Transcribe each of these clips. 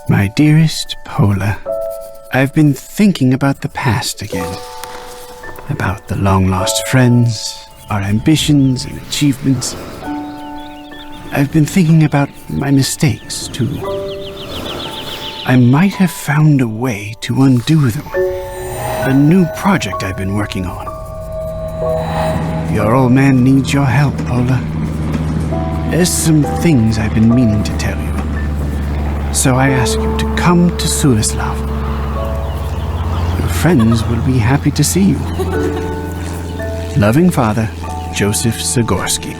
My dearest Pola, I've been thinking about the past again. About the long-lost friends, our ambitions and achievements. I've been thinking about my mistakes, too. I might have found a way to undo them. A new project I've been working on. Your old man needs your help, Pola. There's some things I've been meaning to tell you. So I ask you to come to Sulislav. Your friends will be happy to see you. Loving father, Joseph Zagorsky.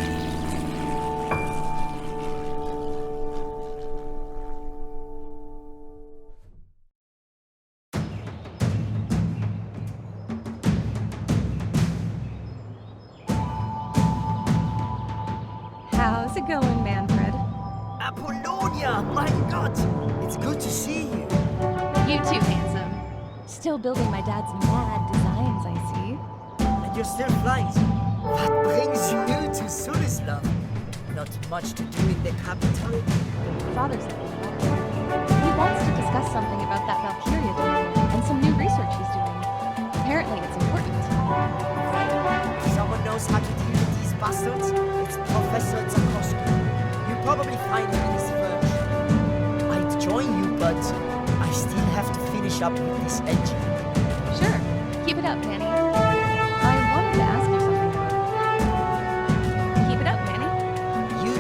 How's it going, Manfred? Apollonia! My God! It's good to see you. You too, handsome. Still building my dad's mad designs, I see. And you're still flying. What brings you to Sulislav? Not much to do in the capital. Father sent me a letter. He wants to discuss something about that Valkyria demo and some new research he's doing. Apparently it's important. Someone knows how to deal with these bastards? It's Professor Zagorsky. You'll probably find him in his verge. I'd join you, but I still have to finish up with this engine. Sure. Keep it up, Manny. I wanted to ask you something. Keep it up, Manny. You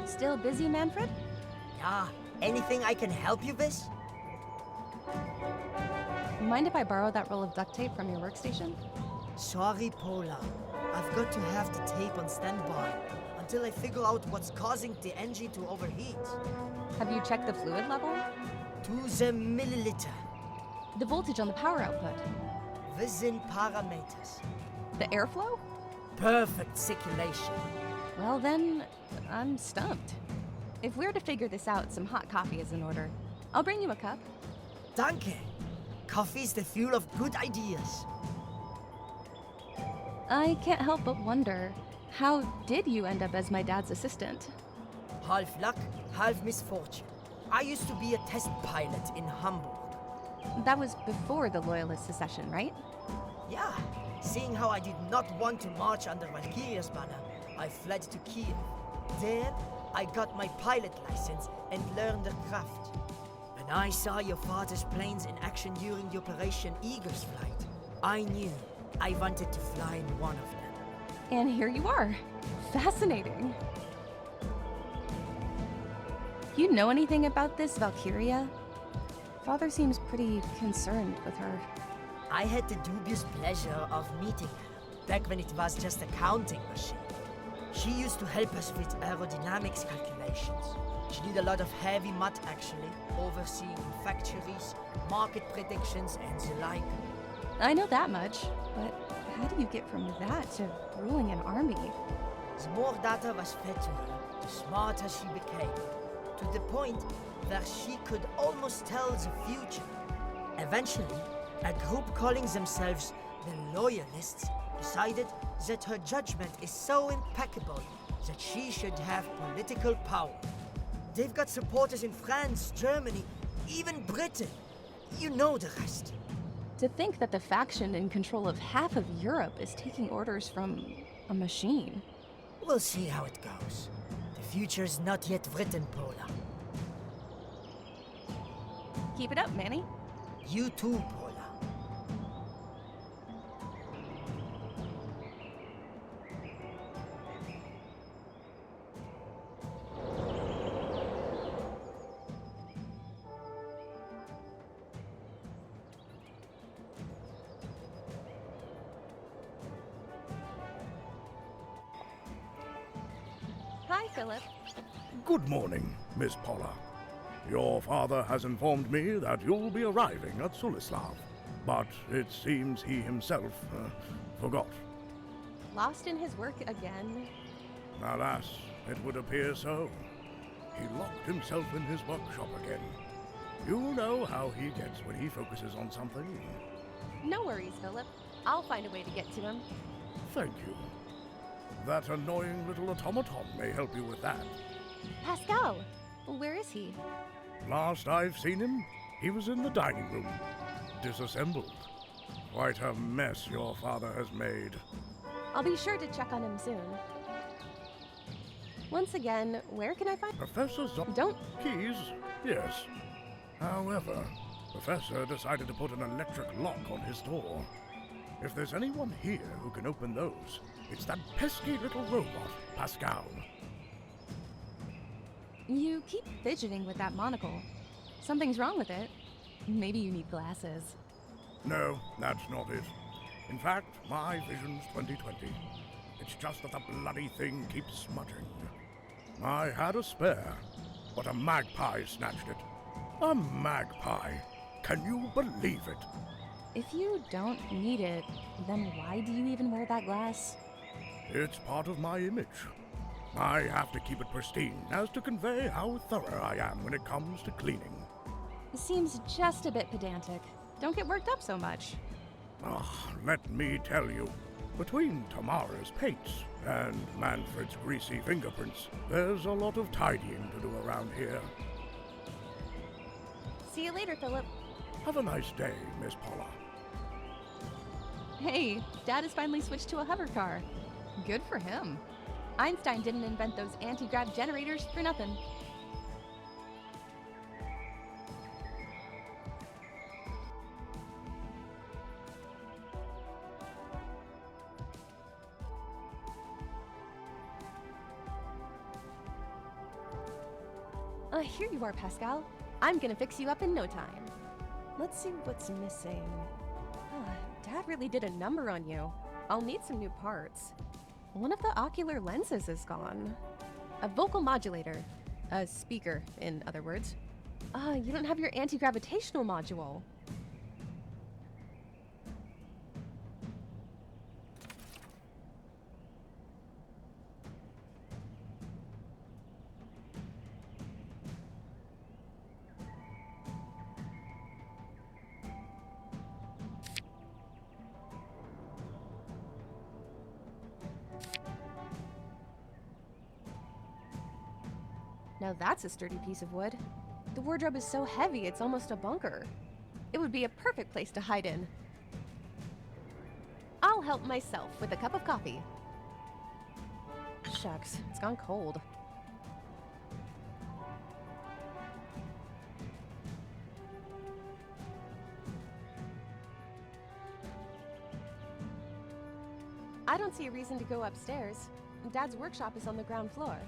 too. Still busy, Manfred? Yeah, anything I can help you with? Mind if I borrow that roll of duct tape from your workstation? Sorry, Pola. I've got to have the tape on standby until I figure out what's causing the engine to overheat. Have you checked the fluid level? To the milliliter. The voltage on the power output? Within parameters. The airflow? Perfect circulation. Well then, I'm stumped. If we're to figure this out, some hot coffee is in order. I'll bring you a cup. Danke. Coffee's the fuel of good ideas. I can't help but wonder, how did you end up as my dad's assistant? Half luck, half misfortune. I used to be a test pilot in Hamburg. That was before the Loyalist secession, right? Yeah, seeing how I did not want to march under Valkyria's banner, I fled to Kiev. There, I got my pilot license and learned the craft. When I saw your father's planes in action during the Operation Eagle's flight, I knew I wanted to fly in one of them. And here you are. Fascinating. You know anything about this Valkyria? Father seems pretty concerned with her. I had the dubious pleasure of meeting her, back when it was just a counting machine. She used to help us with aerodynamics calculations. She did a lot of heavy math actually, overseeing factories, market predictions, and the like. I know that much, but how do you get from that to ruling an army? The more data was fed to her, the smarter she became, to the point where she could almost tell the future. Eventually, a group calling themselves the Loyalists decided that her judgment is so impeccable that she should have political power. They've got supporters in France, Germany, even Britain. You know the rest. To think that the faction in control of half of Europe is taking orders from a machine. We'll see how it goes. The future is not yet written, Pola. Keep it up, Manny. You too, Pola. Hi, Philip. Good morning, Miss Paula. Your father has informed me that you'll be arriving at Sulislav, but it seems he himself forgot. Lost in his work again? Alas, it would appear so. He locked himself in his workshop again. You know how he gets when he focuses on something. No worries, Philip. I'll find a way to get to him. Thank you. That annoying little automaton may help you with that. Pascal! Where is he? Last I've seen him, he was in the dining room, disassembled. Quite a mess your father has made. I'll be sure to check on him soon. Once again, where can I find— Professor Don't— Keys? Yes. However, Professor decided to put an electric lock on his door. If there's anyone here who can open those, it's that pesky little robot, Pascal. You keep fidgeting with that monocle. Something's wrong with it. Maybe you need glasses. No, that's not it. In fact, my vision's 20/20. It's just that the bloody thing keeps smudging. I had a spare, but a magpie snatched it. A magpie! Can you believe it? If you don't need it, then why do you even wear that glass? It's part of my image. I have to keep it pristine as to convey how thorough I am when it comes to cleaning. It seems just a bit pedantic. Don't get worked up so much. Let me tell you, between Tamara's paints and Manfred's greasy fingerprints, there's a lot of tidying to do around here. See you later, Philip. Have a nice day, Miss Paula. Hey, Dad has finally switched to a hover car. Good for him. Einstein didn't invent those anti-grav generators for nothing. Here you are, Pascal. I'm gonna fix you up in no time. Let's see what's missing. Dad really did a number on you. I'll need some new parts. One of the ocular lenses is gone. A vocal modulator. A speaker, in other words. You don't have your anti-gravitational module. Now that's a sturdy piece of wood. The wardrobe is so heavy it's almost a bunker. It would be a perfect place to hide in. I'll help myself with a cup of coffee. Shucks, it's gone cold. I don't see a reason to go upstairs. Dad's workshop is on the ground floor.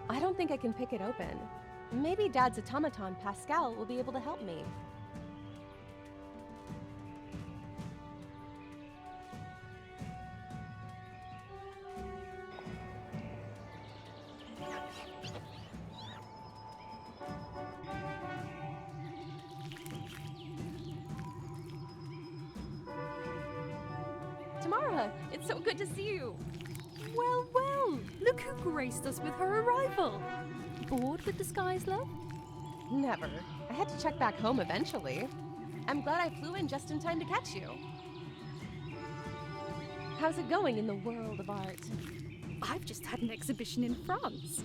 I don't think I can pick it open. Maybe Dad's automaton, Pascal, will be able to help me. Tamara, it's so good to see you. Well, well, look who graced us with her arrival. Bored with the skies, love? Never. I had to check back home eventually. I'm glad I flew in just in time to catch you. How's it going in the world of art? I've just had an exhibition in France.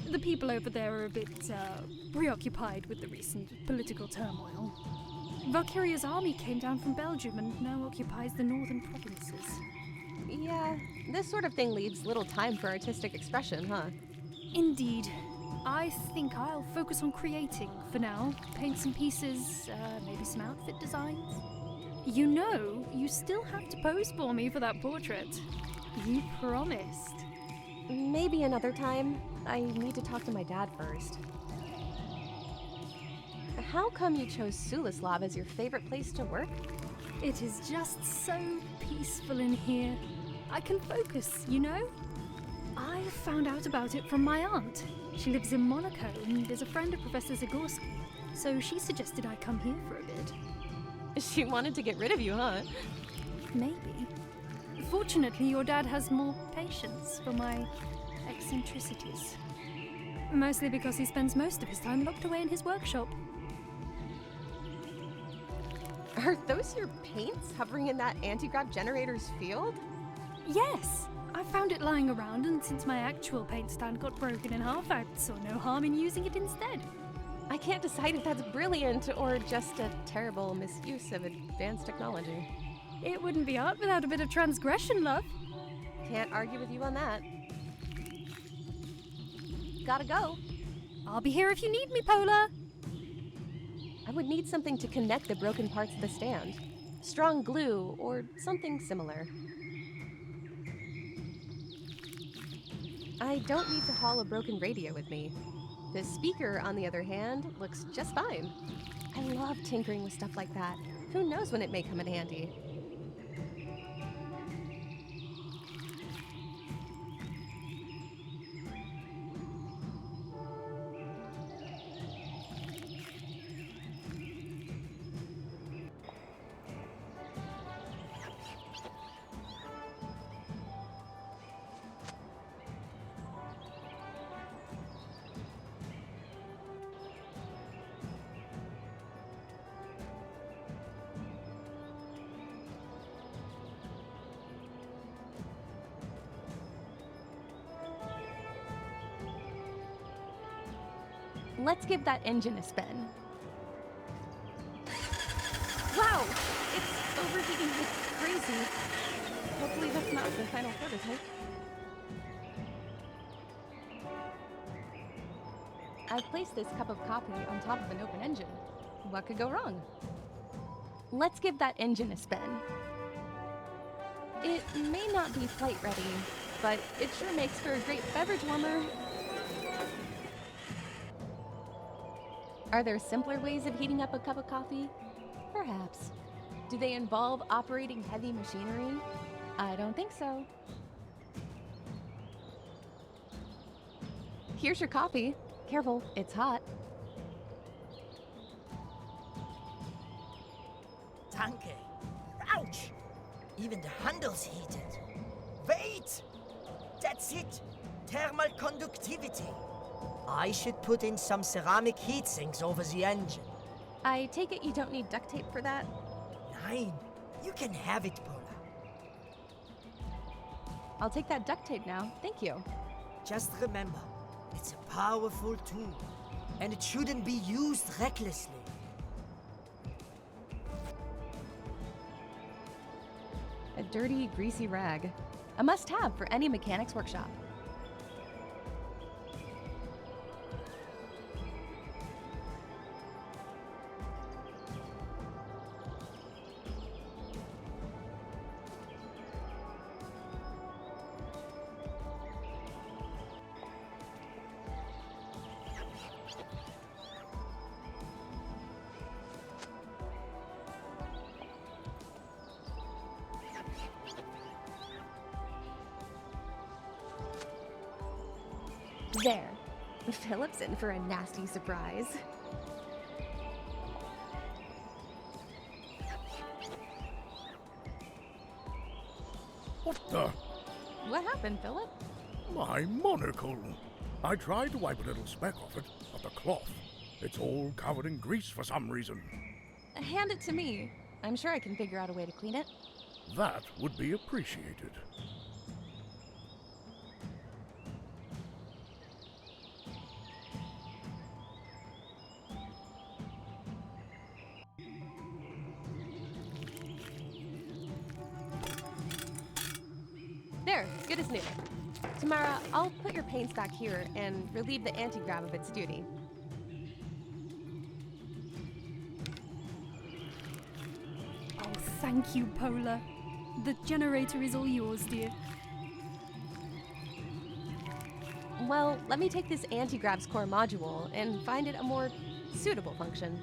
The people over there are a bit, preoccupied with the recent political turmoil. Valkyria's army came down from Belgium and now occupies the northern provinces. Yeah, this sort of thing leaves little time for artistic expression, huh? Indeed. I think I'll focus on creating for now. Paint some pieces, maybe some outfit designs. You know, you still have to pose for me for that portrait. You promised. Maybe another time. I need to talk to my dad first. How come you chose Sulislav as your favorite place to work? It is just so peaceful in here. I can focus, you know? I found out about it from my aunt. She lives in Monaco and is a friend of Professor Zagorski, so she suggested I come here for a bit. She wanted to get rid of you, huh? Maybe. Fortunately, your dad has more patience for my eccentricities. Mostly because he spends most of his time locked away in his workshop. Are those your paints hovering in that anti-grav generator's field? Yes! I found it lying around, and since my actual paint stand got broken in half, I saw no harm in using it instead. I can't decide if that's brilliant or just a terrible misuse of advanced technology. It wouldn't be art without a bit of transgression, love. Can't argue with you on that. Gotta go. I'll be here if you need me, Pola. I would need something to connect the broken parts of the stand. Strong glue or something similar. I don't need to haul a broken radio with me. The speaker, on the other hand, looks just fine. I love tinkering with stuff like that. Who knows when it may come in handy? Let's give that engine a spin. Wow! It's overheating like crazy. Hopefully that's not the final prototype. I placed this cup of coffee on top of an open engine. What could go wrong? Let's give that engine a spin. It may not be flight ready, but it sure makes for a great beverage warmer. Are there simpler ways of heating up a cup of coffee? Perhaps. Do they involve operating heavy machinery? I don't think so. Here's your coffee. Careful, it's hot. Danke. Ouch! Even the handle's heated. Wait! That's it! Thermal conductivity. I should put in some ceramic heat sinks over the engine. I take it you don't need duct tape for that? Nein, you can have it, Pola. I'll take that duct tape now, thank you. Just remember, it's a powerful tool, and it shouldn't be used recklessly. A dirty, greasy rag. A must-have for any mechanic's workshop. There. Philip's in for a nasty surprise. What the? What happened, Philip? My monocle. I tried to wipe a little speck off it, but the cloth. It's all covered in grease for some reason. Hand it to me. I'm sure I can figure out a way to clean it. That would be appreciated. There, good as new. Tamara, I'll put your paints back here and relieve the anti-grav of its duty. Oh, thank you, Pola. The generator is all yours, dear. Well, let me take this anti-grav's core module and find it a more suitable function.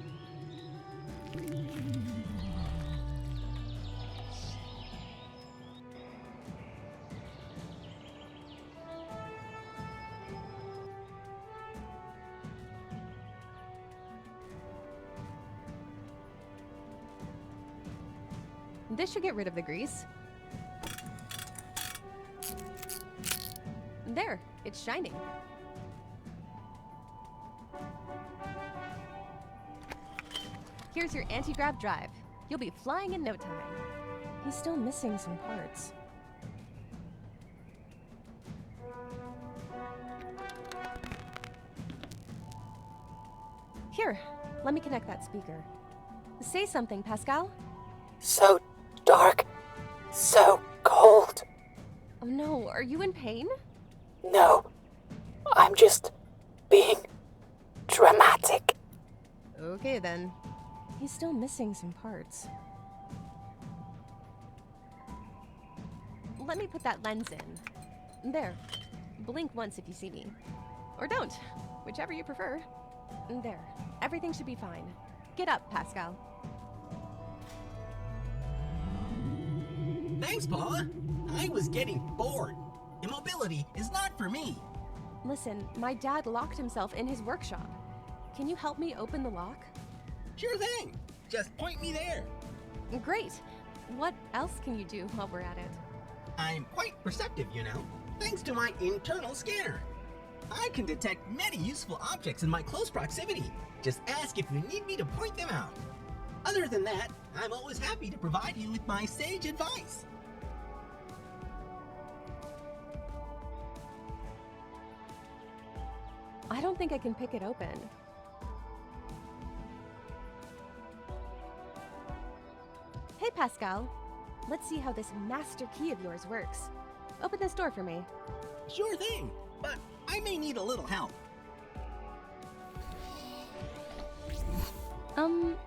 This should get rid of the grease. There, it's shining. Here's your anti-grav drive. You'll be flying in no time. He's still missing some parts. Here, let me connect that speaker. Say something, Pascal. So dark. So cold. Oh no, are you in pain? No. I'm just being dramatic. Okay then. He's still missing some parts. Let me put that lens in. There. Blink once if you see me. Or don't, whichever you prefer. There. Everything should be fine. Get up, Pascal. Thanks, Paula. I was getting bored. Immobility is not for me. Listen, my dad locked himself in his workshop. Can you help me open the lock? Sure thing. Just point me there. Great. What else can you do while we're at it? I'm quite perceptive, you know, thanks to my internal scanner. I can detect many useful objects in my close proximity. Just ask if you need me to point them out. Other than that, I'm always happy to provide you with my sage advice. I don't think I can pick it open. Hey, Pascal. Let's see how this master key of yours works. Open this door for me. Sure thing, but I may need a little help.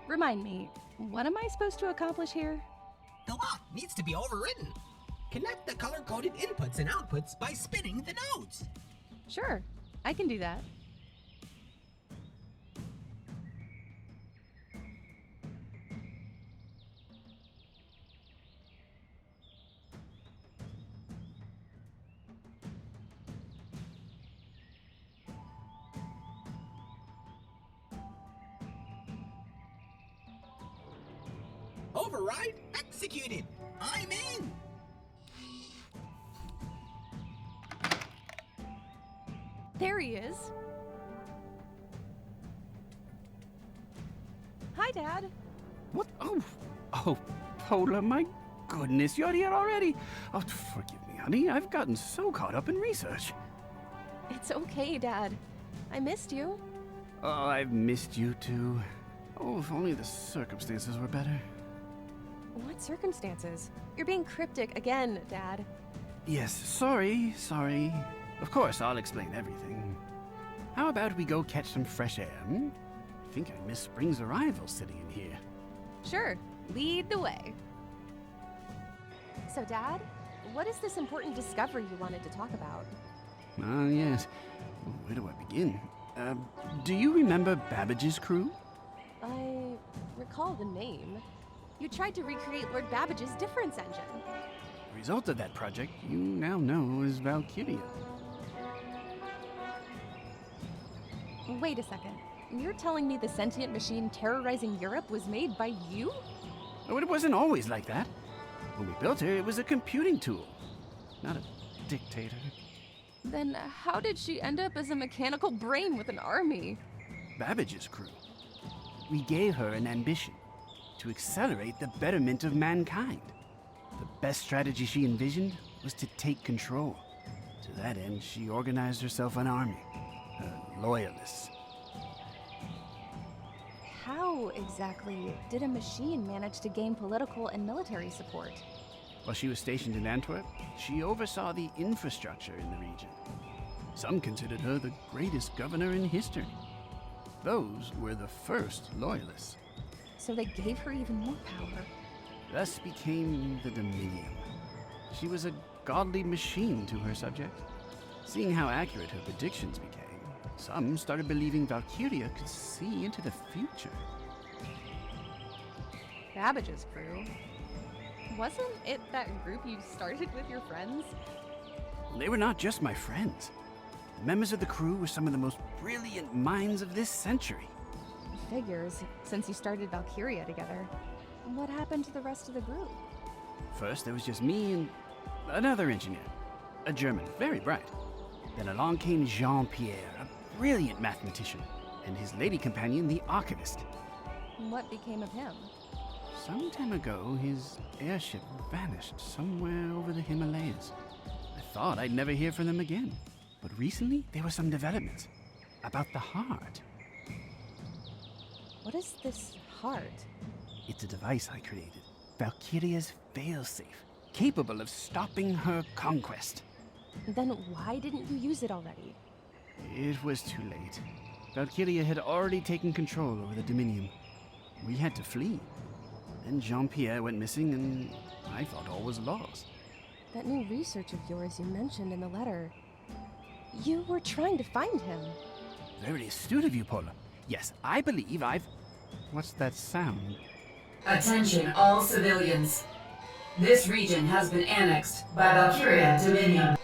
Remind me, what am I supposed to accomplish here? The lock needs to be overridden. Connect the color-coded inputs and outputs by spinning the nodes. Sure, I can do that. Override executed. I'm in. There he is. Hi, Dad. What? Oh, Paula, my goodness, you're here already. Oh, forgive me, honey. I've gotten so caught up in research. It's okay, Dad. I missed you. Oh, I've missed you too. Oh, if only the circumstances were better. What circumstances? You're being cryptic again, Dad. Yes, sorry. Of course, I'll explain everything. How about we go catch some fresh air, hmm? I think I miss spring's arrival sitting in here. Sure, lead the way. So, Dad, what is this important discovery you wanted to talk about? Ah, yes. Where do I begin? Do you remember Babbage's crew? I recall the name. You tried to recreate Lord Babbage's difference engine. The result of that project you now know as Valkyria. Wait a second. You're telling me the sentient machine terrorizing Europe was made by you? Oh, it wasn't always like that. When we built her, it was a computing tool, not a dictator. Then how did she end up as a mechanical brain with an army? Babbage's crew. We gave her an ambition to accelerate the betterment of mankind. The best strategy she envisioned was to take control. To that end, she organized herself an army, loyalists. How exactly did a machine manage to gain political and military support? While she was stationed in Antwerp, she oversaw the infrastructure in the region. Some considered her the greatest governor in history. Those were the first loyalists. So they gave her even more power. Thus became the Dominion. She was a godly machine to her subjects. Seeing how accurate her predictions became, some started believing Valkyria could see into the future. Babbage's crew? Wasn't it that group you started with your friends? They were not just my friends. The members of the crew were some of the most brilliant minds of this century. Figures, since you started Valkyria together. What happened to the rest of the group? First, there was just me and another engineer, a German, very bright. Then along came Jean-Pierre, a brilliant mathematician, and his lady companion, the archivist. What became of him? some time ago, his airship vanished somewhere over the Himalayas. I thought I'd never hear from them again. But recently, there were some developments about the heart. What is this heart? It's a device I created. Valkyria's failsafe, capable of stopping her conquest. Then why didn't you use it already? It was too late. Valkyria had already taken control over the Dominion. We had to flee. Then Jean-Pierre went missing, and I thought all was lost. That new research of yours you mentioned in the letter. You were trying to find him. Very astute of you, Paula. Yes, I believe I've... What's that sound? Attention all civilians. This region has been annexed by Valkyria Dominion.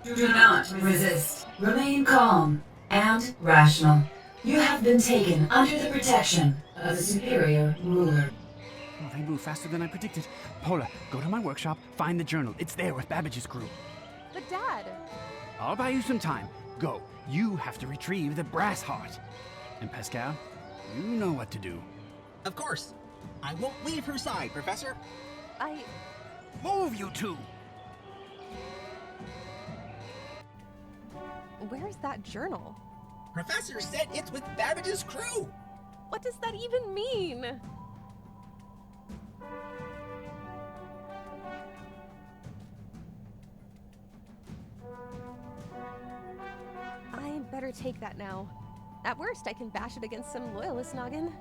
Do not resist. Remain calm and rational. You have been taken under the protection of the superior ruler. Oh, they move faster than I predicted. Paula, go to my workshop, find the journal. It's there with Babbage's crew. But Dad! I'll buy you some time. Go. You have to retrieve the Brassheart. And Pascal, you know what to do. Of course. I won't leave her side, Professor. Move, you two! Where's that journal? Professor said it's with Babbage's crew. What does that even mean? I better take that now. At worst, I can bash it against some loyalist noggin.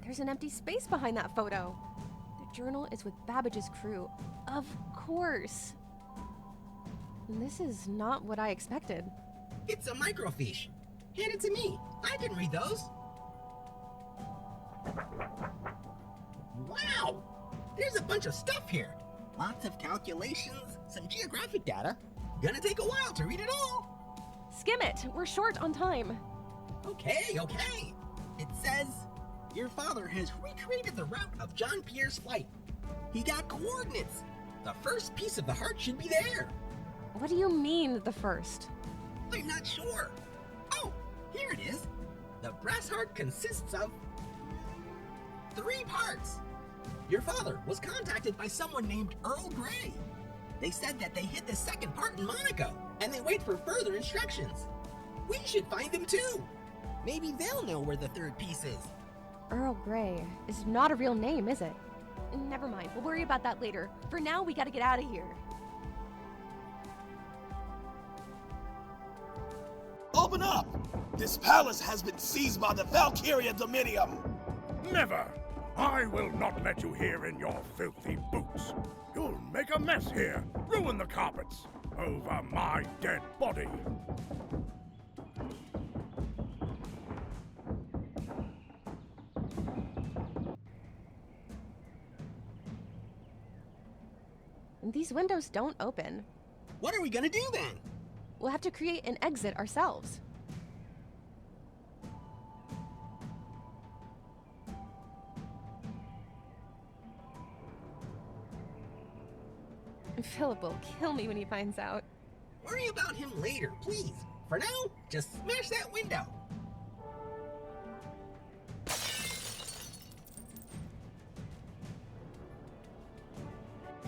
There's an empty space behind that photo. The journal is with Babbage's crew. Of course. This is not what I expected. It's a microfiche. Hand it to me. I can read those. Wow! There's a bunch of stuff here. Lots of calculations, some geographic data. Gonna take a while to read it all. Skim it. We're short on time. Okay. It says, your father has recreated the route of Jean-Pierre's flight. He got coordinates. The first piece of the heart should be there. What do you mean, the first? I'm not sure. Oh, here it is. The Brassheart consists of 3 parts. Your father was contacted by someone named Earl Grey. They said that they hid the second part in Monaco, and they wait for further instructions. We should find them too. Maybe they'll know where the third piece is. Earl Grey is not a real name, is it? Never mind, we'll worry about that later. For now, we gotta get out of here. Open up! This palace has been seized by the Valkyria Dominion! Never! I will not let you here in your filthy boots. You'll make a mess here, ruin the carpets, over my dead body. These windows don't open. What are we gonna do then? We'll have to create an exit ourselves. Philip will kill me when he finds out. Worry about him later, please. For now, just smash that window.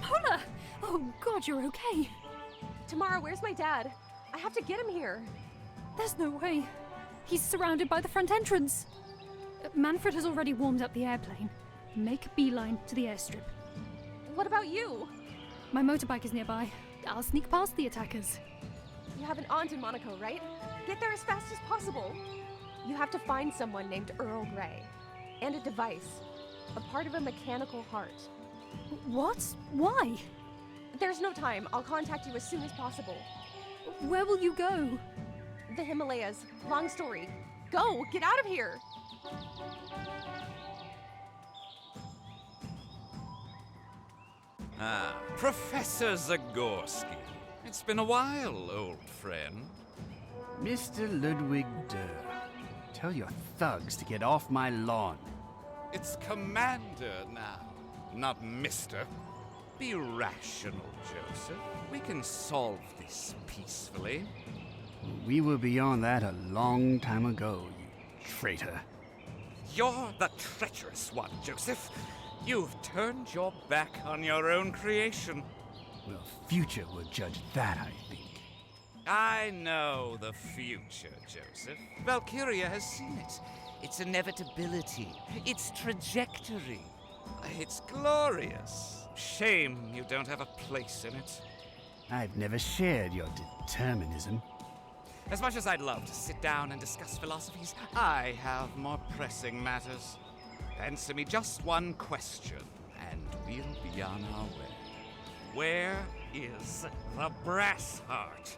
Paula! Oh God, you're okay. Tamara, where's my dad? I have to get him here. There's no way. He's surrounded by the front entrance. Manfred has already warmed up the airplane. Make a beeline to the airstrip. What about you? My motorbike is nearby. I'll sneak past the attackers. You have an aunt in Monaco, right? Get there as fast as possible. You have to find someone named Earl Grey. And a device. A part of a mechanical heart. What? Why? There's no time. I'll contact you as soon as possible. Where will you go? The Himalayas. Long story. Go! Get out of here! Ah, Professor Zagorski. It's been a while, old friend. Mr. Ludwig Durr, tell your thugs to get off my lawn. It's Commander now, not Mister. Be rational, Joseph. We can solve this peacefully. We were beyond that a long time ago, you traitor. You're the treacherous one, Joseph. You've turned your back on your own creation. Well, future will judge that, I think. I know the future, Joseph. Valkyria has seen it. Its inevitability, its trajectory. It's glorious. Shame you don't have a place in it. I've never shared your determinism. As much as I'd love to sit down and discuss philosophies, I have more pressing matters. Answer me just one question, and we'll be on our way. Where is the Brassheart?